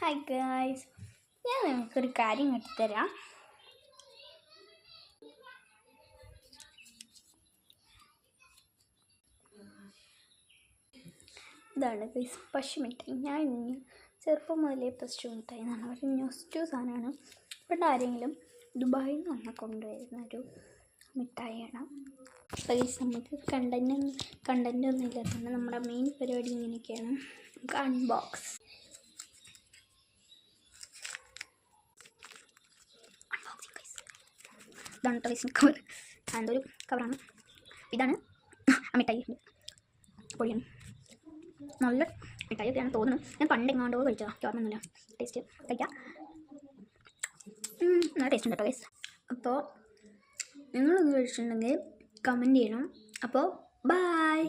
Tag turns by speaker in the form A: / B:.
A: Hi guys, ഞാൻ നിങ്ങൾക്കൊരു കാര്യം എടുത്തുതരാം. ഇതാണ് ഗൈസ് പശുമിഠായി. ഞാൻ ഇനി ചെറുപ്പം മുതലേ പശു മിഠായി എന്നാണ് ഒരു ന്യൂസ് സാധനമാണ്. ഇവിടെ ആരെങ്കിലും ദുബായിൽ നിന്ന് വന്ന് കൊണ്ടുവരുന്നൊരു മിഠായിയാണ്. അപ്പോൾ ഗൈസ് നമുക്ക് കണ്ടൻ്റ് ഒന്നും ഇല്ലാത്തതുകൊണ്ട് നമ്മുടെ മെയിൻ പരിപാടി ഇങ്ങനെയൊക്കെയാണ്. നമുക്ക് അൺബോക്സ് ഇതാണ് ടോയ്സിന് കവർ. എന്തൊരു കവറാണ്. ഇതാണ് ആ മിഠായി പൊടിയാണ്. നല്ല മിഠായി ഒക്കെയാണ് തോന്നുന്നു. ഞാൻ പണ്ടെങ്ങാണ്ടോ കഴിച്ചതാണ്, ഓർമ്മയൊന്നുമില്ല. ടേസ്റ്റ് കഴിക്കാം. നല്ല ടേസ്റ്റ് ഉണ്ട് കേട്ടോ ഗൈസ്. അപ്പോൾ നിങ്ങളൊന്ന് കഴിച്ചിട്ടുണ്ടെങ്കിൽ കമൻറ്റ് ചെയ്യണം. അപ്പോൾ ബൈ.